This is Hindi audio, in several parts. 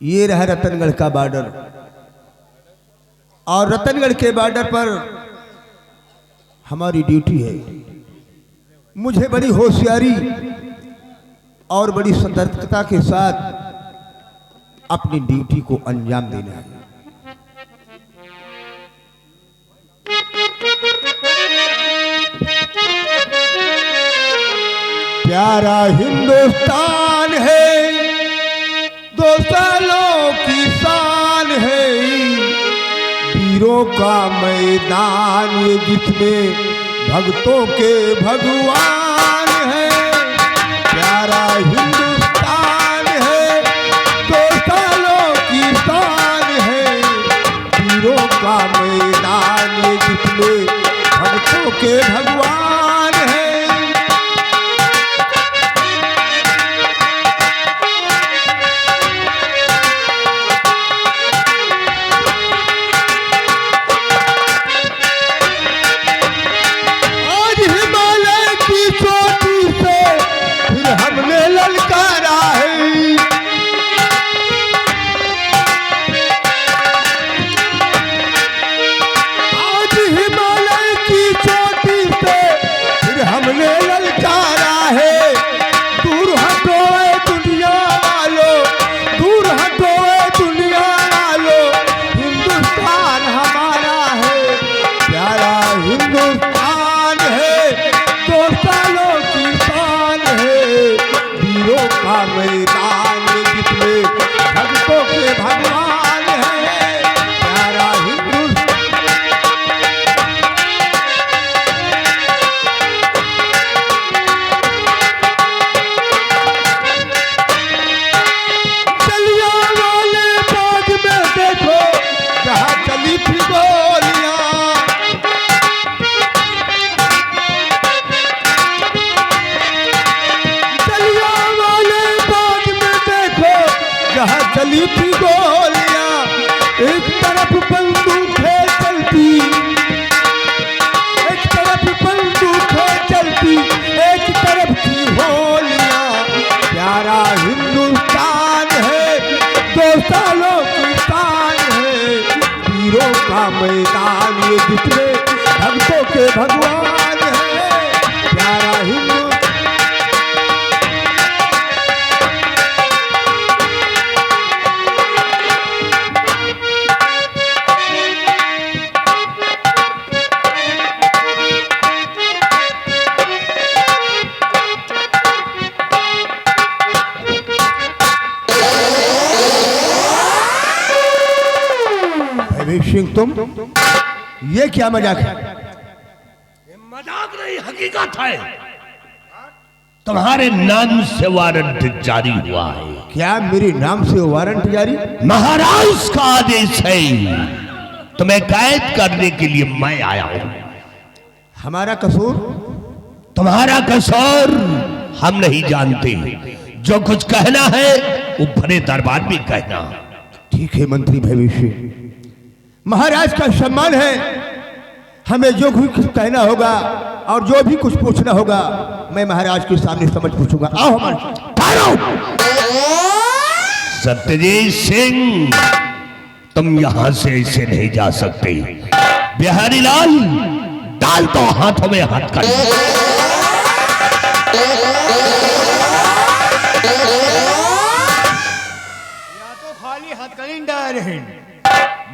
ये रहा रतनगढ़ का बॉर्डर और रतनगढ़ के बॉर्डर पर हमारी ड्यूटी है। मुझे बड़ी होशियारी और बड़ी सतर्कता के साथ अपनी ड्यूटी को अंजाम देना है। प्यारा हिंदुस्तान है, 2 सालों की शान है, वीरों का मैदान ये जिसमें भक्तों के भगवान है। प्यारा हिंदुस्तान है, 2 सालों की शान है, वीरों का मैदान ये जिसमें भक्तों के भगवान है। चली थी गोलियां, एक तरफ बंदूकें चलती, एक तरफ बंदूकें चलती, एक तरफ थी होलियां। प्यारा हिंदुस्तान है, 2 सालों की शान है, वीरों का मैदान ये जिसमें भक्तों के भगवान है। प्यारा हिंदुस्तान सिंह, तुम ये क्या मजाक है? ये मजाक नहीं, हकीकत है। तुम्हारे नाम से वारंट जारी हुआ है। क्या मेरे नाम से वारंट जारी? महाराज का आदेश है, तुम्हें कैद करने के लिए मैं आया हूं। हमारा कसूर? तुम्हारा कसूर हम नहीं जानते। जो कुछ कहना है वो बड़े दरबार में कहना। ठीक है मंत्री भविष्य, महाराज का सम्मान है, हमें जो भी कुछ कहना होगा और जो भी कुछ पूछना होगा मैं महाराज के सामने समझ पूछूंगा। आओ हमारे। सत्यजीत सिंह, तुम यहां से ऐसे नहीं जा सकते। बिहारी लाल, डाल तो हाथों में हाथ कर। या तो खाली हथकड़ी डाल रहे,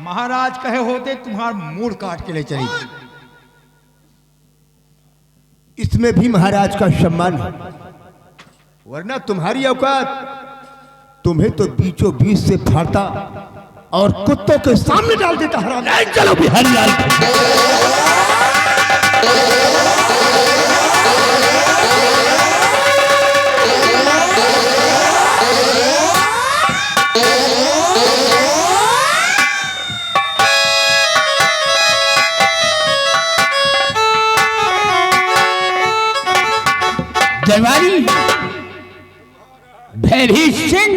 महाराज कहे होते तुम्हारा मूड काट के ले चली। इसमें भी महाराज का सम्मान है, वरना तुम्हारी औकात तुम्हें तो बीचों बीच से फाड़ता और कुत्तों के सामने डाल देता। हराम। चलो बिहारी लाल। जयवारी भैरी सिंह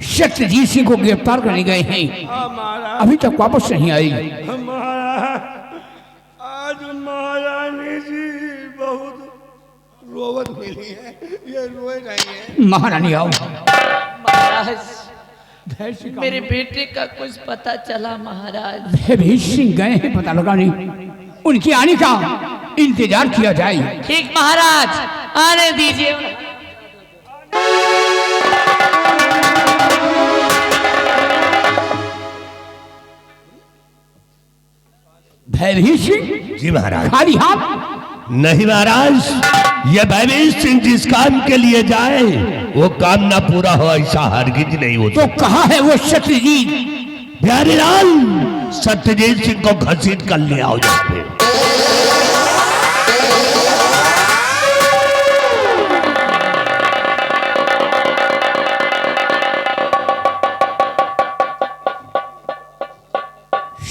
सत्यजीत सिंह को गिरफ्तार करने गए हैं, अभी तक वापस नहीं आई। आज महारानी जी बहुत रोवत मिली है, ये रोए नहीं है। महारानी आओ। महाराज भैर सिंह का मेरे बेटे का कुछ पता चला महाराज? भैर सिंह गए हैं पता लगाने, उनके आने का इंतजार किया जाए। ठीक महाराज, आने दीजिए। भैर सिंह जी महाराज। खाली हाथ? नहीं महाराज, ये भैवीर सिंह जिस काम के लिए जाए वो काम ना पूरा हो ऐसा हरगिज नहीं हो तो कहा है वो सत्यजीत? बिहारी लाल, सत्यजीत सिंह को घसीट कर ले आओ यहाँ पे।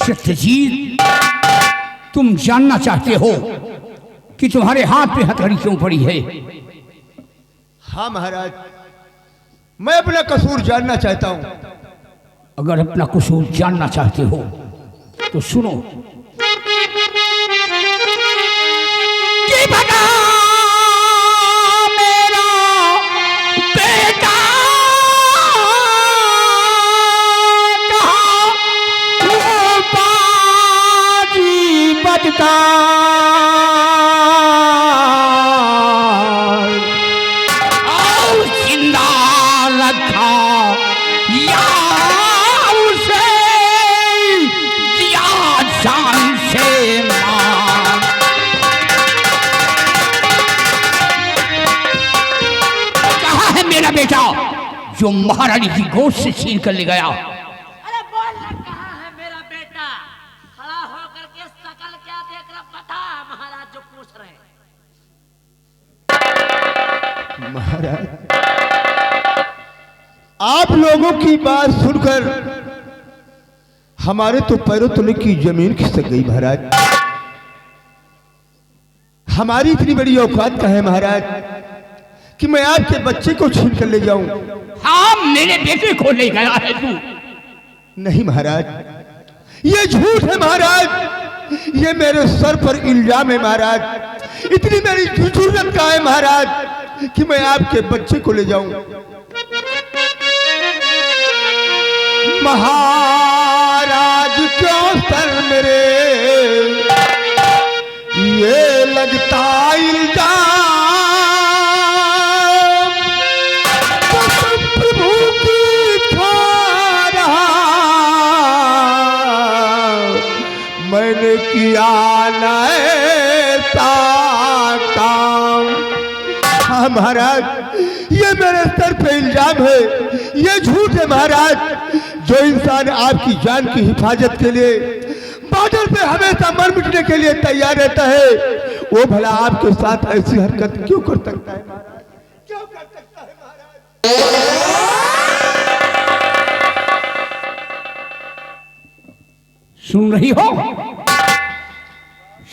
सत्यजीत, तुम जानना चाहते हो कि तुम्हारे हाथ पे हथकड़ी क्यों पड़ी है? हाँ महाराज, मैं अपना कसूर जानना चाहता हूँ। अगर अपना कसूर जानना चाहते हो तो सुनो कि भगा मेरा बेटा कहाँ वो बाजी बजता और जिंदा रखा या उसे दिया जान से मार। कहाँ है मेरा बेटा जो महारानी की गोद से छीन कर ले गया? अरे बोल ना, कहाँ है मेरा बेटा? खड़ा होकर के शकल क्या देख रहा, बता महाराज जो पूछ रहे हैं। महाराज, आप लोगों की बात सुनकर हमारे तो पैरों तले की जमीन खिसक गई महाराज। हमारी इतनी बड़ी औकात का है महाराज कि मैं आपके बच्चे को छीन कर ले जाऊं? हाँ, मेरे बेटे को ले गया है तू। नहीं महाराज, ये झूठ है महाराज, ये मेरे सर पर इल्जाम है महाराज। इतनी मेरी जुर्रत का है महाराज कि मैं आपके बच्चे को ले जाऊं। महाराज क्यों सर मेरे ये लगता इल्जाम, कसम प्रभु की खा रहा मैंने किया न ऐसा काम। हाँ महाराज, ये मेरे सर पे इल्जाम है, ये झूठ है महाराज। जो इंसान आपकी जान की हिफाजत के लिए बॉर्डर पे हमेशा मर मिटने के लिए तैयार रहता है, वो भला आपके साथ ऐसी हरकत क्यों कर सकता है महाराज? क्यों कर सकता है महाराज? सुन रही हो?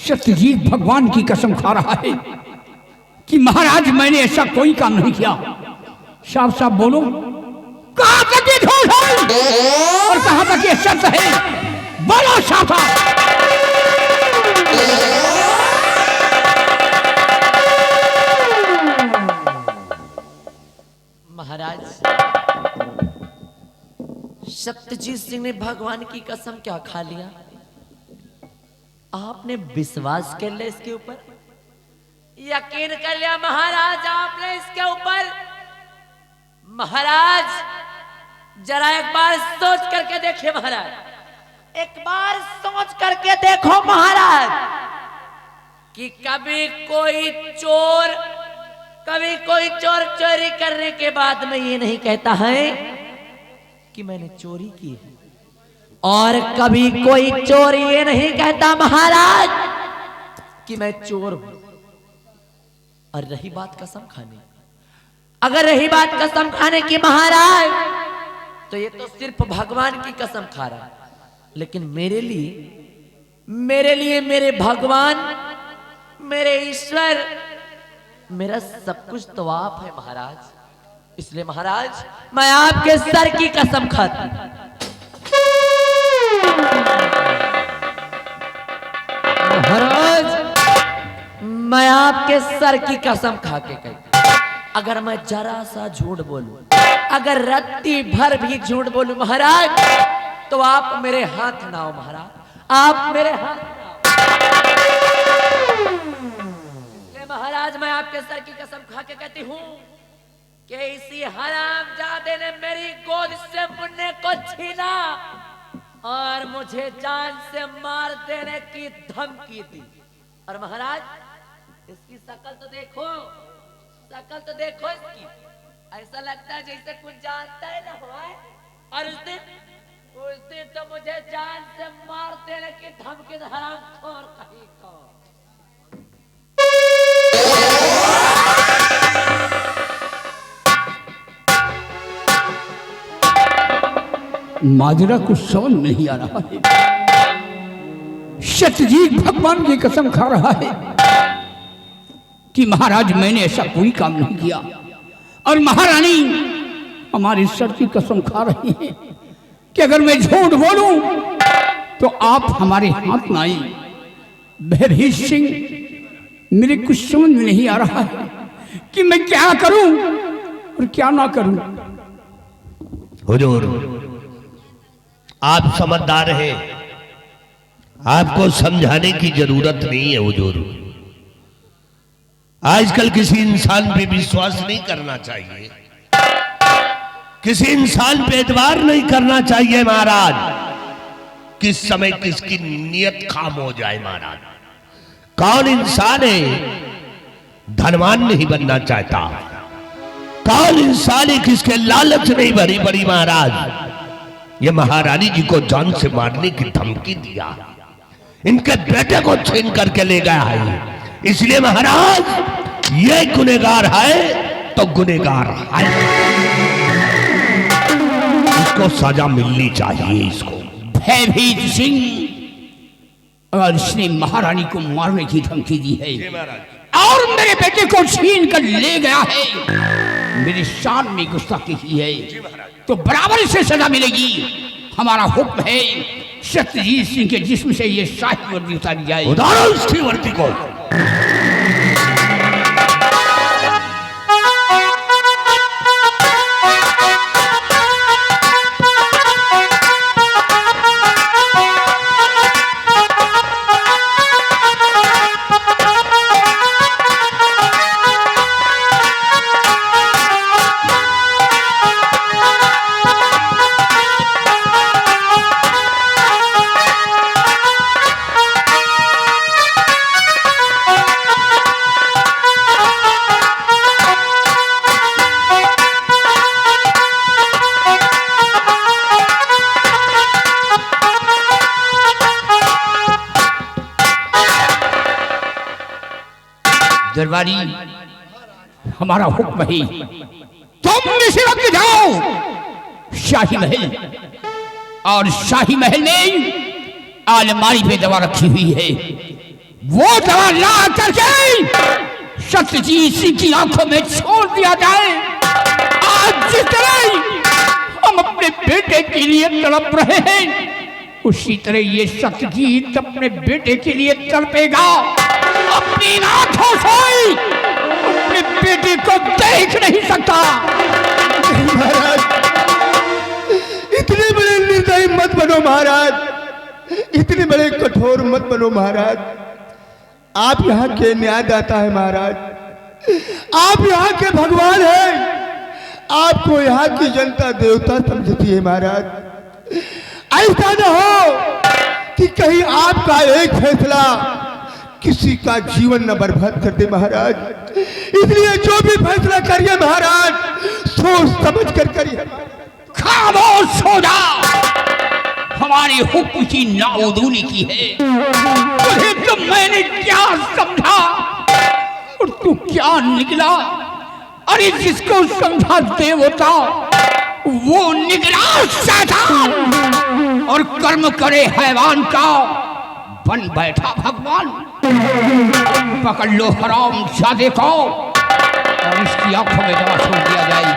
सत्यजीत भगवान की कसम खा रहा है कि महाराज मैंने ऐसा कोई काम नहीं किया। साफ साफ बोलो, कहां तक ये झूठ है और कहां तक ये सच है? बोलो साफ साफ। महाराज, सत्यजीत सिंह ने भगवान की कसम क्या खा लिया? आपने विश्वास कर लिया इसके ऊपर, यकीन कर लिया महाराज आपने इसके ऊपर। महाराज जरा एक बार सोच करके देखिए महाराज, एक बार सोच करके देखो महाराज कि कभी कोई चोर चोरी करने के बाद में ये नहीं कहता है कि मैंने चोरी की है, और कभी कोई चोर ये नहीं कहता महाराज कि मैं चोर हूं। और रही बात कसम खाने, अगर रही बात कसम खाने की महाराज, तो ये तो सिर्फ भगवान की कसम खा रहा है, लेकिन मेरे लिए मेरे भगवान, मेरे ईश्वर, मेरा सब कुछ तो आप है महाराज। इसलिए महाराज मैं आपके सर की कसम खाती हूं। महाराज मैं आपके सर की कसम खा के कहती, अगर मैं जरा सा झूठ बोलूं, अगर रत्ती भर भी झूठ बोलूं महाराज तो आप मेरे हाथ ना हो महाराज, आप मेरे हाथ ना हो। इसलिए महाराज मैं आपके सर की कसम खा के कहती हूं कि इसी हरामजादे ने मेरी गोद से मुन्ने को छीना और मुझे जान से मार देने की धमकी दी। और महाराज इसकी शकल तो देखो, शकल तो देखो इसकी, ऐसा लगता है जैसे कुछ जानता ही ना हुआ है। और उस दिन तो मुझे जान से मार देने की धमकी दी, हरामखोर कहीं को। माजरा कुछ समझ नहीं आ रहा है। सत्यजीत भगवान की कसम खा रहा है कि महाराज मैंने ऐसा कोई काम नहीं किया, और महारानी हमारी सर की कसम खा रही है कि अगर मैं झूठ बोलूं तो आप हमारे हाथ में आए। भयभीत सिंह, मेरे कुछ समझ में नहीं आ रहा है कि मैं क्या करूं और क्या ना करूं। हुजूर, आप समझदार हैं, आपको समझाने की जरूरत नहीं है। हुजूर, आजकल किसी इंसान पे विश्वास नहीं करना चाहिए, किसी इंसान पे एतबार नहीं करना चाहिए महाराज। किस समय किसकी नीयत खाम हो जाए महाराज। कौन इंसान है धनवान नहीं बनना चाहता, कौन इंसान है किसके लालच नहीं भरी पड़ी महाराज। ये महारानी जी को जान से मारने की धमकी दिया, इनके बेटे को छीन करके ले गया है। इसलिए महाराज ये गुनहगार है तो गुनहगार है, इसको सजा मिलनी चाहिए इसको। भयभीत सिंह, और इसने महारानी को मारने की धमकी दी है और मेरे बेटे को छीन कर ले गया है, मेरी शान में गुस्ताखी की है, तो बराबर से सजा मिलेगी। हमारा हुक्म है सत्यजीत सिंह के जिस्म से ये शाही वर्दी उतारी जाए। उतारो उसकी वर्दी को। दरबारी, हमारा हुक्म है तुम इसी वक्त जाओ शाही महल, और शाही महल में अलमारी पे दवा रखी हुई है, वो दवा ला करके सत्यजीत सिंह की आंखों में छोड़ दिया जाए। आज जिस तरह हम अपने बेटे के लिए तड़प रहे हैं, उसी तरह ये सत्यजीत अपने बेटे के लिए तड़पेगा। अपनी आंखों से अपने बेटे को देख नहीं सकता। महाराज, इतने बड़े निर्दयी मत बनो महाराज, इतने बड़े कठोर मत बनो महाराज। आप यहाँ के न्यायदाता है महाराज, आप यहाँ के भगवान हैं, आपको यहाँ की जनता देवता समझती है महाराज। ऐसा न हो कि कहीं आपका एक फैसला किसी का जीवन न बर्बाद कर दे महाराज। इसलिए जो भी फैसला करिए महाराज सोच समझ कर करिए। खामोश हो जा, हमारे हुक्म की नाउदूनी की है। तुझे तो मैंने क्या समझा और तू क्या निकला। अरे जिसको समझा देवता वो निकला शैतान, और कर्म करे हैवान का बन बैठा भगवान। पकड़ लो हराम जादे को और इसकी आंखों में दवा छोड़ दिया जाए।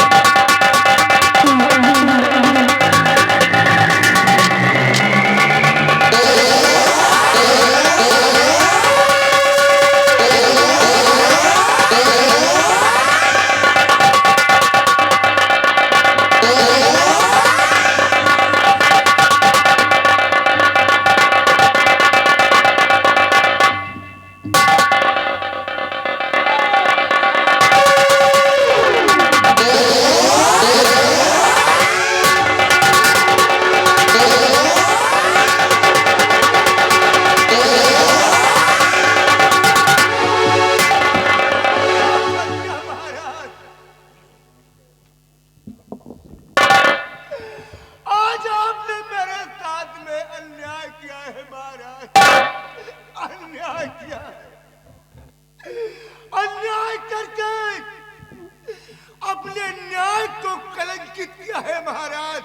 अपने न्याय को कलंकित किया है महाराज।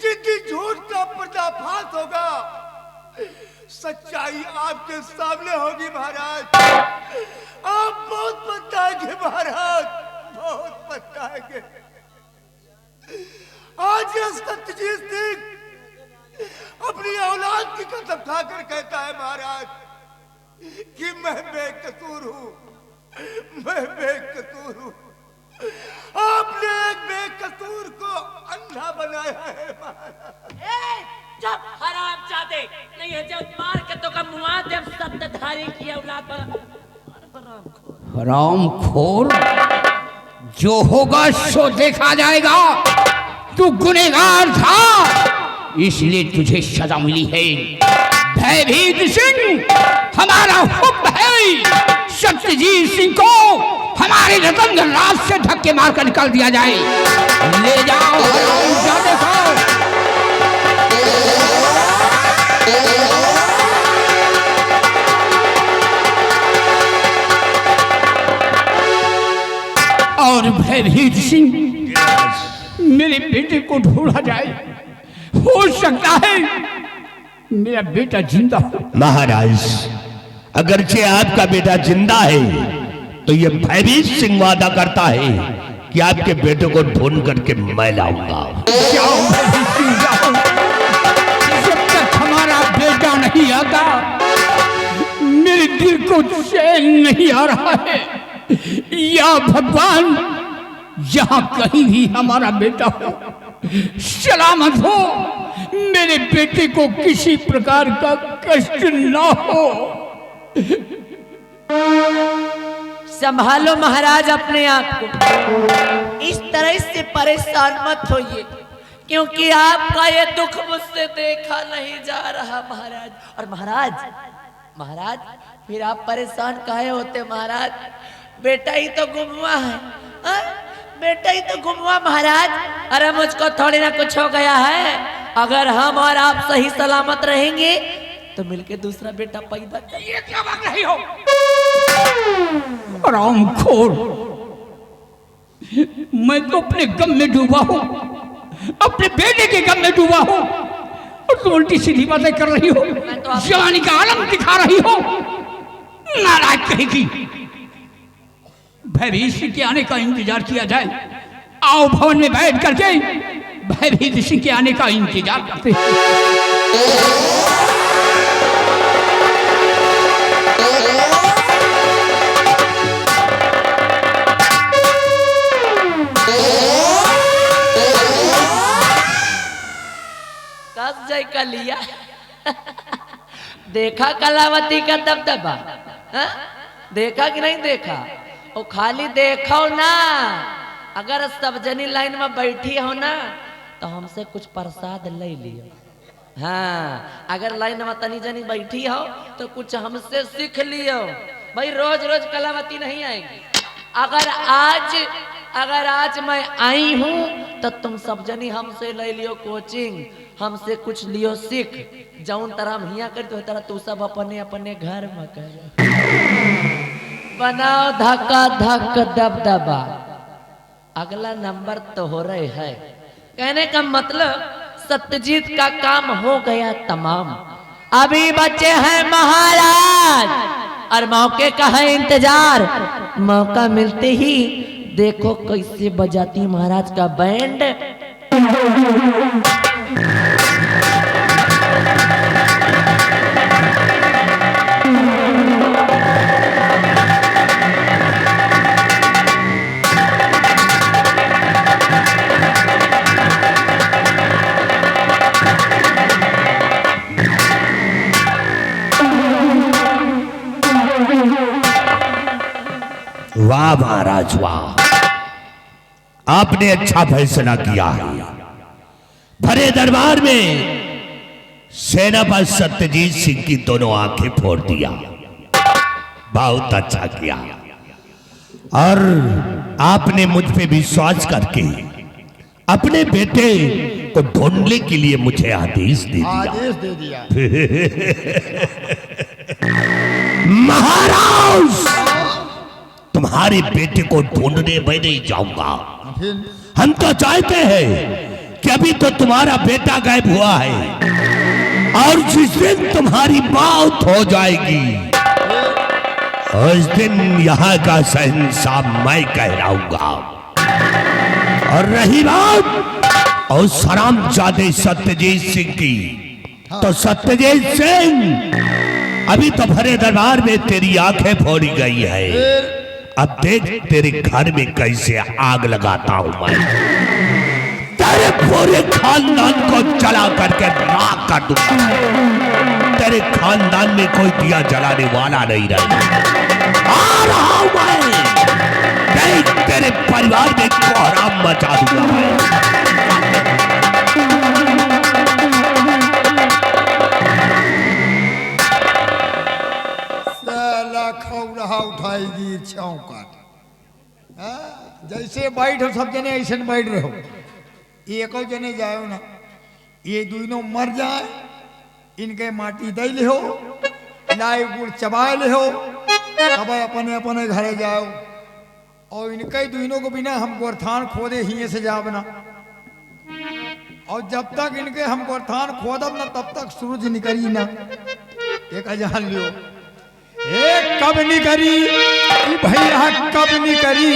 जिस दिन झूठ का पर्दाफाश होगा, सच्चाई आपके सामने होगी महाराज। आप बहुत पछताएंगे महाराज, बहुत पछताएंगे। आज ये सत्यजीत सिंह अपनी औलाद की कसम खाकर कहता है महाराज कि मैं बेकसूर हूं, मैं बेकसूर हूं। आपने एक बेकसूर को अंधा बनाया है महाराज। जब हराम चाहते नहीं है, जब मार के तो का मुआ जब सत्ताधारी की औलाद बना। हराम खोर, जो होगा सो देखा जाएगा। तू गुनहगार था, इसलिए तुझे सजा मिली है। भयभीत सिंह हमारा हुक्म है, सत्यजीत सिंह को हमारे रतन राज से धक्के मारकर निकाल दिया जाए। ले जाओ हरामजादे को। और भयभीत सिंह, मेरे बेटे को ढूंढा जाए। हो सकता है मेरा बेटा जिंदा हो। महाराज, अगरचे आपका बेटा जिंदा है, तो ये भयभीत सिंह वादा करता है कि आपके बेटे को ढूंढ करके मैं लाऊंगा। जाओ भयभीत सिंह, जाओ। जब तक हमारा बेटा नहीं आता, मेरे दिल को चैन नहीं आ रहा है। या भगवान, जहां कहीं भी हमारा बेटा हो, सलामत हो, मेरे बेटे को किसी प्रकार का कष्ट ना हो। संभालो महाराज अपने आप को, इस तरह से परेशान मत होइए, क्योंकि आपका ये दुख मुझसे देखा नहीं जा रहा महाराज। और महाराज फिर आप परेशान काहे होते महाराज? बेटा ही तो गुम हुआ है, हा? बेटा ही तो गुम हुआ महाराज। अरे मुझको थोड़ी ना कुछ हो गया है। अगर हम और आप सही सलामत रहेंगे तो मिलके दूसरा बेटा पैदा कर। ये क्या बात रही हो? हरामखोर, मैं तो अपने गम में डूबा हूं, अपने बेटे के गम में डूबा हूं, और तुम उल्टी सीधी बातें कर रही हो, जवानी का आलम दिखा रही हो। नाराज कहेगी। भयभीत सिंह के आने का इंतजार किया जाए। आओ भवन में बैठ करके भयभीत सिंह के आने का इंतजार करते हैं। कब जय का लिया देखा कलावती का दबदबा, हा? देखा कि नहीं देखा? वो खाली देखो ना, अगर सब जनी लाइन में बैठी हो ना तो हमसे कुछ प्रसाद ले लियो। हाँ, अगर लाइन में तनी जनी बैठी हो तो कुछ हमसे सीख लियो। भाई रोज रोज कलावती नहीं आएगी। अगर आज मैं आई हूं तो तुम सब जनी हमसे ले लियो कोचिंग, हमसे कुछ लियो सीख। जौन तरह हम हिया करते हो तरह तू सब अपने अपने घर में कर। बनाओ धक्का धक दबदबा, अगला नंबर तो हो रहे है। कहने का मतलब सत्यजीत का काम हो गया तमाम, अभी बचे हैं महाराज और मौके का है इंतजार। मौका मिलते ही देखो कैसे बजाती महाराज का बैंड। वाह महाराज वाह, आपने अच्छा फैसला किया है। भरे दरबार में सेनापति सत्यजीत सिंह की दोनों आंखें फोड़ दिया। बहुत अच्छा किया। और आपने मुझ पे विश्वास करके अपने बेटे को ढूंढने के लिए मुझे आदेश दे दिया। महाराज, तुम्हारे बेटे को ढूंढने मैं नहीं जाऊंगा। फिर हम तो चाहते हैं कि अभी तो तुम्हारा बेटा गायब हुआ है, और जिस दिन तुम्हारी मौत हो जाएगी उस दिन यहाँ का शहंशाह मैं कहलाऊंगा। और रही बात उस हरामजादे सत्यजीत सिंह की, तो सत्यजीत सिंह अभी तो भरे दरबार में तेरी आंखें फोड़ी गई है। अब देख तेरे घर में कैसे आग लगाता हूं मैं, तेरे पूरे खानदान को जला करके राख कर दूंगा। तेरे खानदान में कोई दिया जलाने वाला नहीं रहेगा। आ रहा हूं मैं, देख तेरे परिवार में कोहराम मचा दूंगा मैं। साला खौरा उठाएगी इच्छाओं का। जैसे बैठो सब जने ऐसे बैठ रहो, एको जने जाओ ना, ये दोनों मर जाए, इनके माटी दे ले हो, लाई गुड़ चबाए ले हो, अब अपने अपने घरे जाओ। और इनके दोनों को बिना हम गोरथान खोदे ही से जाओ ना। और जब तक इनके हम गोरथान खोदब ना तब तक सूरज निकली ना। एक जान लियो, एक कब निकली भैया कब निकली,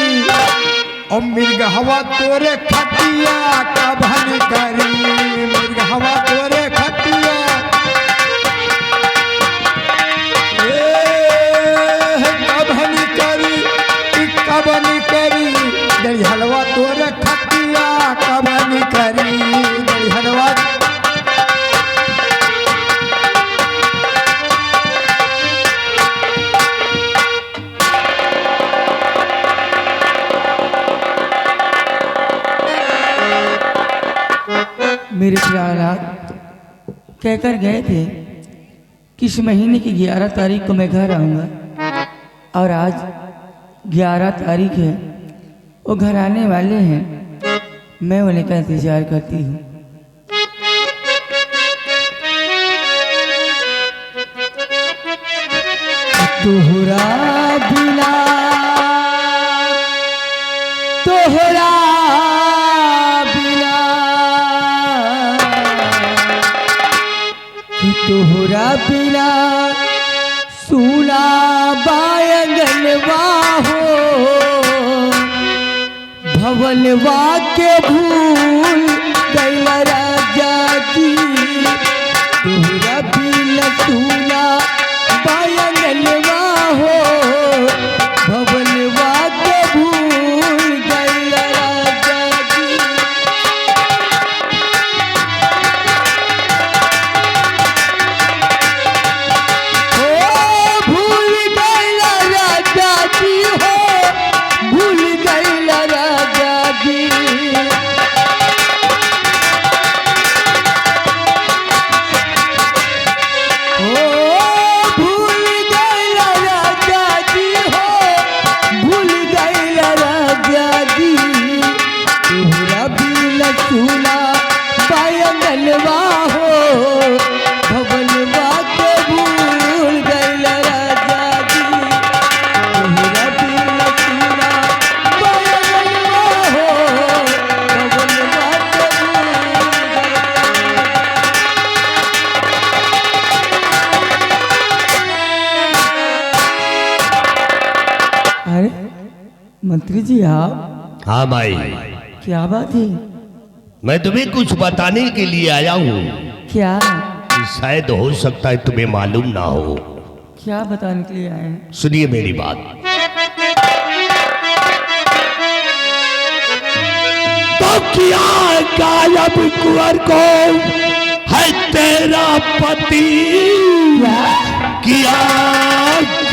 और मिर्ग हवा तोरे खटिया कब निकली, मिर्ग हवा तोरे खटिया कब निकली, कब निकली, दही हलवा तोरे खटिया कब निकली, दही हलवा। मेरे ख्यालात कहकर गए थे कि इस महीने की 11 तारीख को मैं घर आऊँगा, और आज 11 तारीख है। वो घर आने वाले हैं, मैं उन्हें का इंतजार करती हूँ। तोहरा बिना, तोहरा तोहरा बिना सुना बायंगनवा हो, भवनवा के भूल गइल राजा जी, तोहरा बिना सुना बायंगनवा हो, भवनवा के भूल गइल राजा जी। सुना बायंगनवा हो, भवनवा के भूल गइल राजा जी, तोहरा बिना सुना बायंगनवा हो, भवनवा के भूल गइल। अरे मंत्री जी आप? हाँ भाई, क्या बात है? मैं तुम्हें कुछ बताने के लिए आया हूँ। क्या? शायद हो सकता है तुम्हें मालूम ना हो। क्या बताने के लिए आए हैं? सुनिए मेरी बात। तो किया गायब कुंवर को है तेरा पति, किया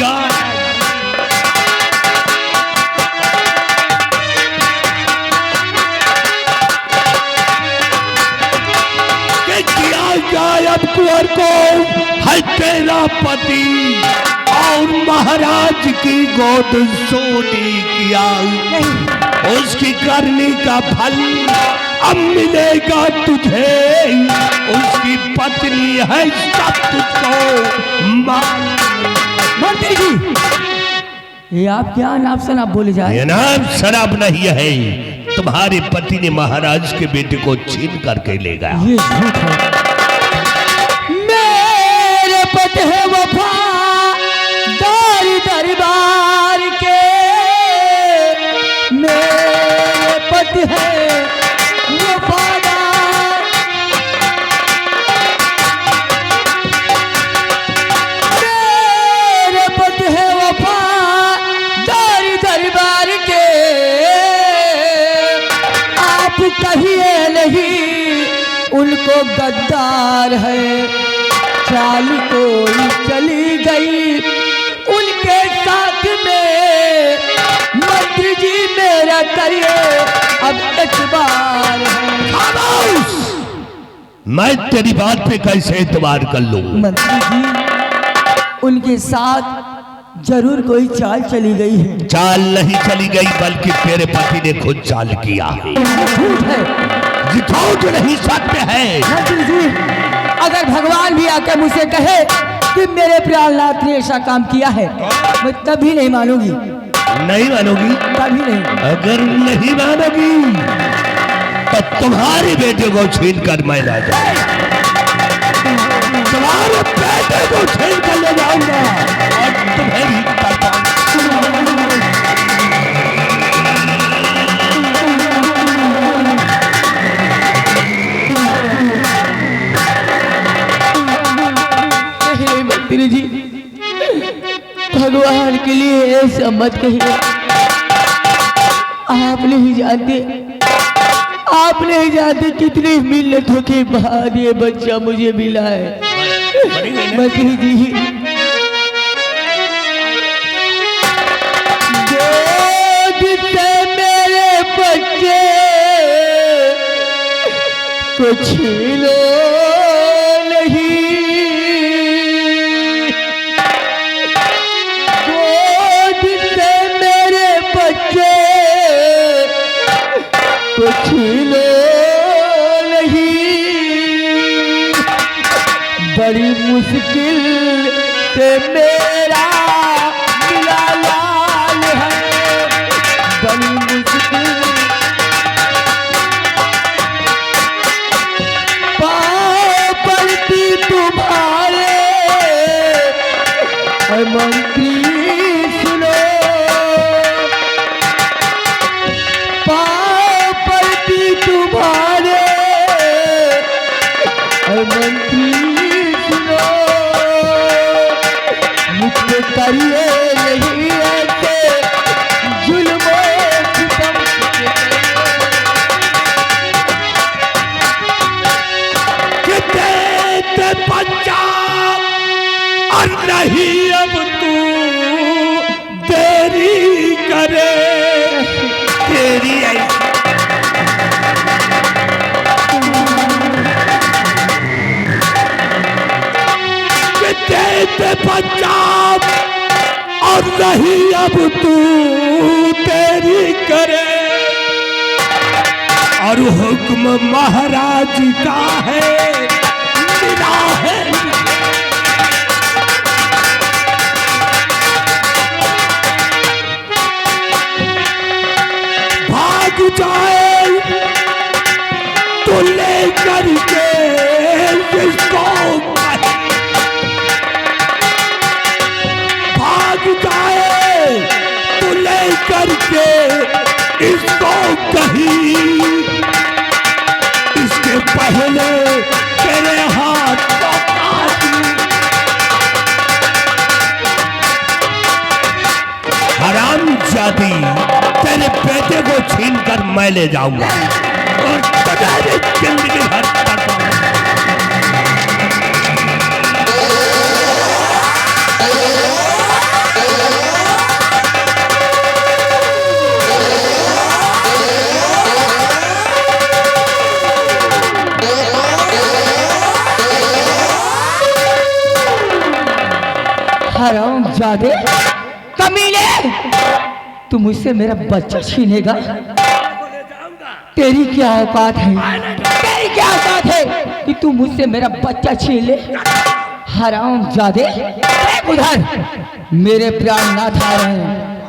गायब गायब कुंवर को है तेरा पति, और महाराज की गोद सोनी किया, उसकी करनी का फल अब मिलेगा तुझे, उसकी पत्नी है, सब तुझको मंत्री जी ये आप क्या नाप शनाप बोले जा रहे ये नाम शराब नहीं है, तुम्हारे पति ने महाराज के बेटे को छीन करके ले गया। ये झूठ है। मेरे पति है वफा दारी दरबार के, मेरे पति है वफादार, मेरे पति है वफा दारी दरबार के। आप कहिए नहीं उनको गद्दार है, चाल कोई चली गई उनके साथ में, मंत्री जी मेरा करिए अब एतबार है। खामोश! मैं तेरी बात पे कैसे एतबार कर लूं? मंत्री जी उनके साथ जरूर कोई चाल चली गई है। चाल नहीं चली गई, बल्कि तेरे पति ने खुद चाल किया है। झूठ है झूठ नहीं सत्य है। मंत्री जी, अगर भगवान भी आकर मुझसे कहे कि मेरे प्राणनाथ ने ऐसा काम किया है, मैं तभी नहीं मानूंगी। नहीं मानोगी? तभी नहीं। अगर नहीं मानोगी तो तुम्हारे बेटे को छीन कर मैं ले जाऊंगा, तुम्हारे बेटे को छीन कर ले जाऊंगा और तुम्हें भी मंत्री जी, भगवान के लिए ऐसा मत कहिए। आप नहीं जानते कितनी मिन्नतों के बाद ये बच्चा मुझे मिला है। मंत्री जी, गोद से मेरे बच्चे को छीनो नहीं, छीनो नहीं, बड़ी मुश्किल से मेरा मिला लाल है, बड़ी मुश्किल। पाँव पड़ती तुम्हारे मंत्री सुनो, तुम्हारे मंत्री सुनो, मुझसे करिए नहीं ऐसे जुल्म सितम। कितने बच्चा और नहीं अब तू देरी करे, तेरी पंजाब और नहीं अब तू तेरी करे, और हुक्म महाराज का है मिला है। भाग जाए तो लेकर के इसको, जाए तो ले करके इसको कहीं, इसके पहले तेरे हाथ को काट लूं। हरामजादी, तेरे बेटे को छीन कर मैं ले जाऊंगा और तुम्हारी जिंदगी भर हरामजादे, कमीने, तू मुझसे मेरा बच्चा छीनेगा? तेरी क्या औकात है, तेरी क्या औकात है कि तू मुझसे मेरा बच्चा छीन ले? हरामजादे, देख उधर मेरे प्राणनाथ आ रहे हैं,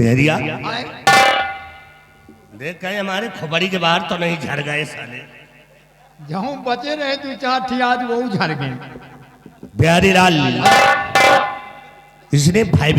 बिहरिया देख कहीं हमारे खोपड़ी के बाहर तो नहीं झड़ गए साले। जहाँ बचे रहे दो चार थी आज वो झड़ गए। बिहारी लाल इसने भाई